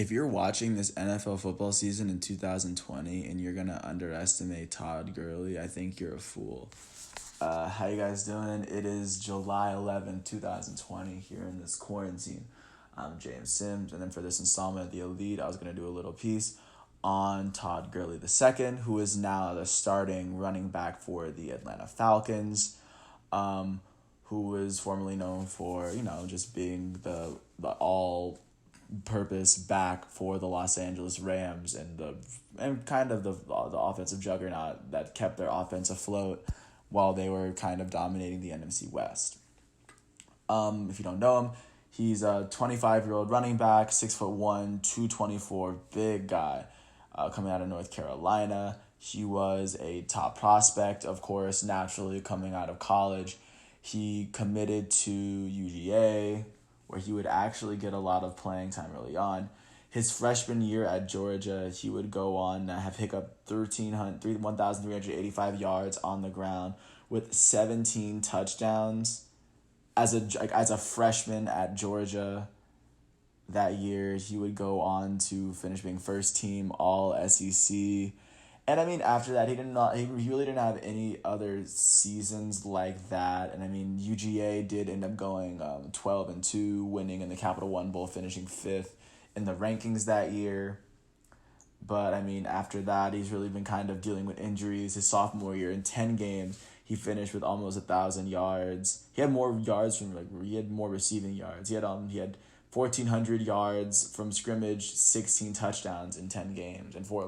If you're watching this NFL football season in 2020 and you're gonna underestimate Todd Gurley, I think you're a fool. How you guys doing? It is July 11th, 2020 here in this quarantine. I'm James Sims, and then for this installment of The Elite, I was gonna do a little piece on Todd Gurley II, who is now the starting running back for the Atlanta Falcons, who was formerly known for, just being the all purpose back for the Los Angeles Rams and kind of the offensive juggernaut that kept their offense afloat while they were kind of dominating the NFC West. If you don't know him, he's a 25-year-old running back, 6'1", 224, big guy, coming out of North Carolina. He was a top prospect, of course, naturally coming out of college. He committed to UGA, where he would actually get a lot of playing time early on. His freshman year at Georgia, he would go on to have pick up 1,385 yards on the ground with 17 touchdowns. As a freshman at Georgia that year, he would go on to finish being first team All SEC. And I mean, after that, he really didn't have any other seasons like that. And I mean, UGA did end up going 12-2, winning in the Capital One Bowl, finishing 5th in the rankings that year. But I mean, after that, he's really been kind of dealing with injuries. His sophomore year, in 10 games, he finished with almost 1,000 yards. He had more yards he had more receiving yards. He had 1,400 yards from scrimmage, 16 touchdowns in 10 games and four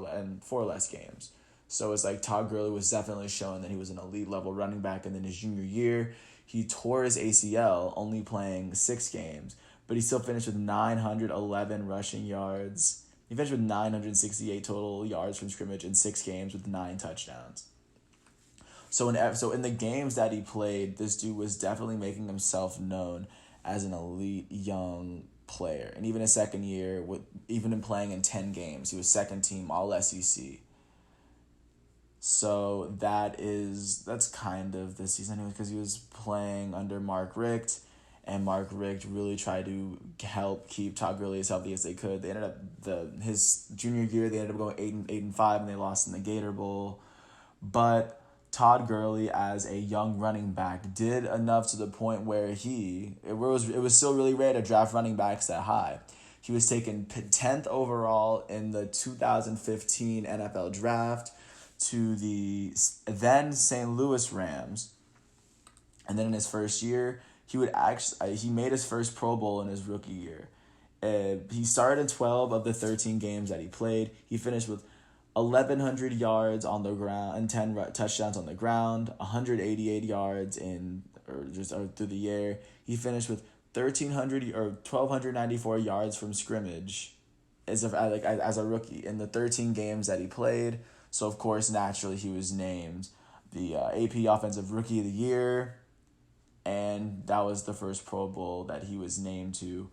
less games. So it's like Todd Gurley was definitely showing that he was an elite level running back. And then his junior year, he tore his ACL, only playing 6 games, but he still finished with 911 rushing yards. He finished with 968 total yards from scrimmage in 6 games with 9 touchdowns. So in the games that he played, this dude was definitely making himself known as an elite young player. And even his second year, even in playing in 10 games, he was second team All SEC. So that's kind of the season, because he was playing under Mark Richt, and Mark Richt really tried to help keep Todd Gurley as healthy as they could. They ended up his junior year, they ended up going 8-5, and they lost in the Gator Bowl. But Todd Gurley, as a young running back, did enough to the point where it was still really rare to draft running backs that high. He was taken 10th overall in the 2015 NFL draft to the then St. Louis Rams. And then in his first year, he made his first Pro Bowl in his rookie year. He started in 12 of the 13 games that he played. He finished with 1,100 yards on the ground and 10 touchdowns on the ground, 188 yards through the air. He finished with 1,294 yards from scrimmage as a rookie in the 13 games that he played. So of course, naturally, he was named the AP Offensive Rookie of the Year, and that was the first Pro Bowl that he was named to,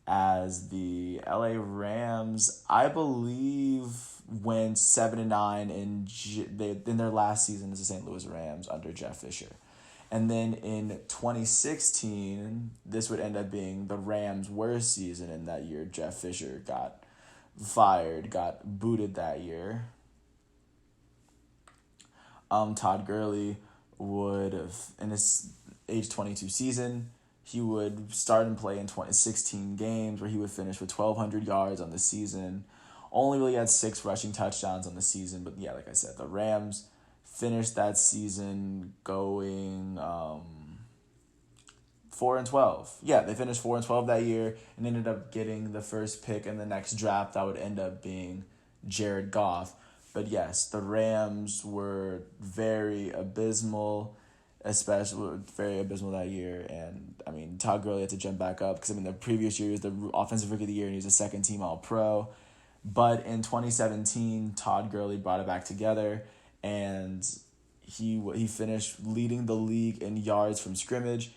as the LA Rams, I believe, went 7-9 in their last season as the St. Louis Rams under Jeff Fisher. And then in 2016, this would end up being the Rams' worst season in that year. Jeff Fisher got booted that year. Todd Gurley would have, in his age 22 season, he would start and play in 16 games, where he would finish with 1,200 yards on the season. Only really had 6 rushing touchdowns on the season, but yeah, like I said, the Rams finished that season going 4-12. Yeah, they finished 4-12 that year and ended up getting the first pick in the next draft. That would end up being Jared Goff. But yes, the Rams were very abysmal, that year. And I mean, Todd Gurley had to jump back up, because the previous year he was the Offensive Rookie of the Year and he was a second team All-Pro. But in 2017, Todd Gurley brought it back together, and he finished leading the league in yards from scrimmage.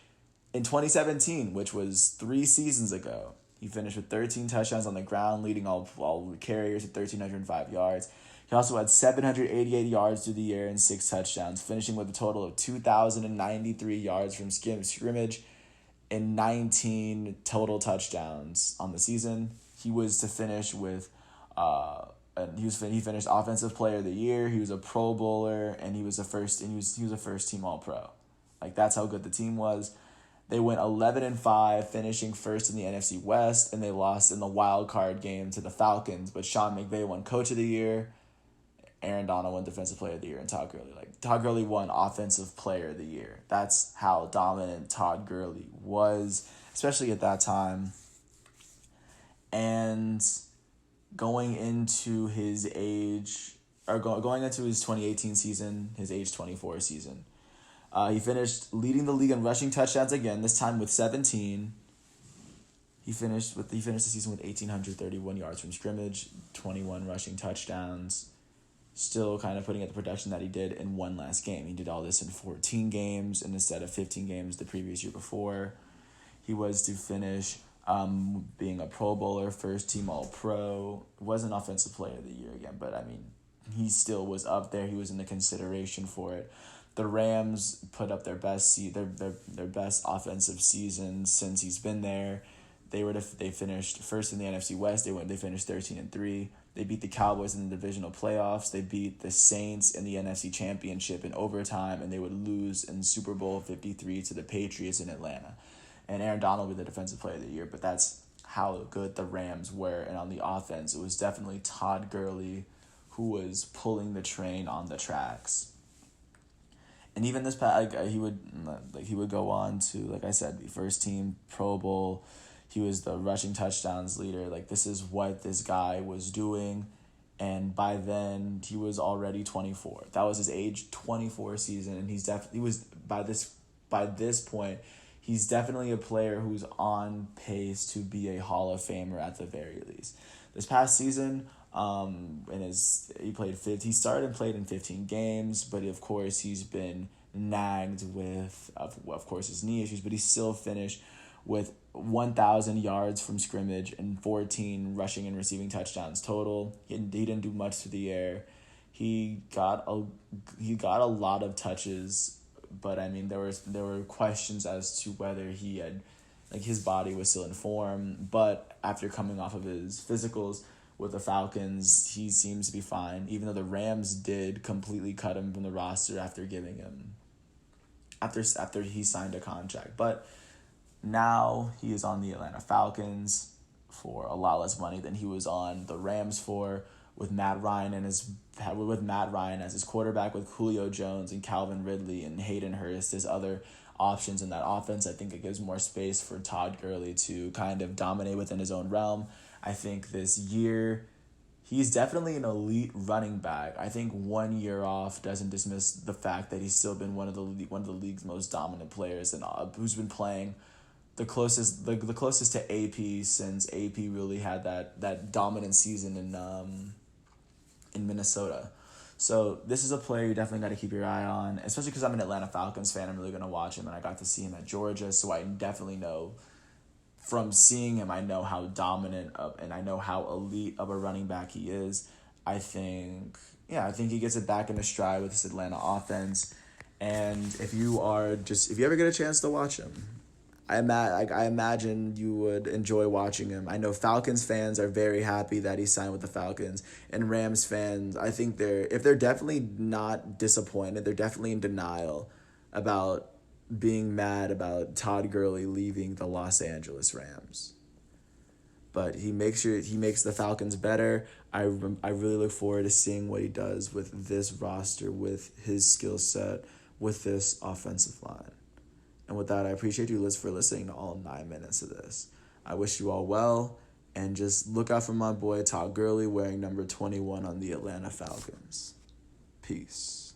In 2017, which was 3 seasons ago, he finished with 13 touchdowns on the ground, leading all carriers at 1,305 yards. He also had 788 yards through the air and 6 touchdowns, finishing with a total of 2,093 yards from scrimmage and 19 total touchdowns on the season. he was to finish with, and he finished Offensive Player of the Year. He was a Pro Bowler, and he was a first team All Pro. Like, that's how good the team was. They went 11-5, finishing first in the NFC West, and they lost in the wild card game to the Falcons. But Sean McVay won Coach of the Year, Aaron Donald won Defensive Player of the Year, and Todd Gurley. Like, Todd Gurley won Offensive Player of the Year. That's how dominant Todd Gurley was, especially at that time. And going into his going into his 2018 season, his age 24 season, he finished leading the league in rushing touchdowns again, this time with 17. He finished the season with 1,831 yards from scrimmage, 21 rushing touchdowns. Still kind of putting at the production that he did in one last game. He did all this in 14 games and instead of 15 games the previous year before. He was to finish being a Pro Bowler, first team All-Pro. Wasn't Offensive Player of the Year again, but I mean, he still was up there. He was in the consideration for it. The Rams put up their best their best offensive season since he's been there. They finished first in the NFC West. They finished 13-3. They beat the Cowboys in the divisional playoffs. They beat the Saints in the NFC Championship in overtime, and they would lose in Super Bowl 53 to the Patriots in Atlanta. And Aaron Donald was the Defensive Player of the Year, but that's how good the Rams were. And on the offense, it was definitely Todd Gurley who was pulling the train on the tracks. And even this past, he would go on to, like I said, the first team Pro Bowl. He was the rushing touchdowns leader. Like, this is what this guy was doing. And by then, he was already 24. That was his age 24 season. And by this point, he's definitely a player who's on pace to be a Hall of Famer at the very least. This past season, he started and played in 15 games, but of course he's been nagged with, of course, his knee issues, but he still finished with 1,000 yards from scrimmage and 14 rushing and receiving touchdowns total. He didn't do much to the air. He got a lot of touches, but I mean there were questions as to whether he had, like, his body was still in form. But after coming off of his physicals with the Falcons, he seems to be fine. Even though the Rams did completely cut him from the roster after he signed a contract, but now he is on the Atlanta Falcons for a lot less money than he was on the Rams for, with Matt Ryan as his quarterback, with Julio Jones and Calvin Ridley and Hayden Hurst as other options in that offense. I think it gives more space for Todd Gurley to kind of dominate within his own realm. I think this year he's definitely an elite running back. I think 1 year off doesn't dismiss the fact that he's still been one of the league's most dominant players, and who's been playing the closest to AP since AP really had that dominant season in Minnesota. So this is a player you definitely got to keep your eye on, especially because I'm an Atlanta Falcons fan. I'm really going to watch him, and I got to see him at Georgia, so I definitely know from seeing him, I know how dominant and I know how elite of a running back he is. I think he gets it back in his stride with this Atlanta offense. And if you ever get a chance to watch him, I imagine you would enjoy watching him. I know Falcons fans are very happy that he signed with the Falcons, and Rams fans, I think they're definitely not disappointed. They're definitely in denial about being mad about Todd Gurley leaving the Los Angeles Rams. But he makes the Falcons better. I really look forward to seeing what he does with this roster, with his skill set, with this offensive line. And with that, I appreciate you for listening to all 9 minutes of this. I wish you all well, and just look out for my boy Todd Gurley wearing number 21 on the Atlanta Falcons. Peace.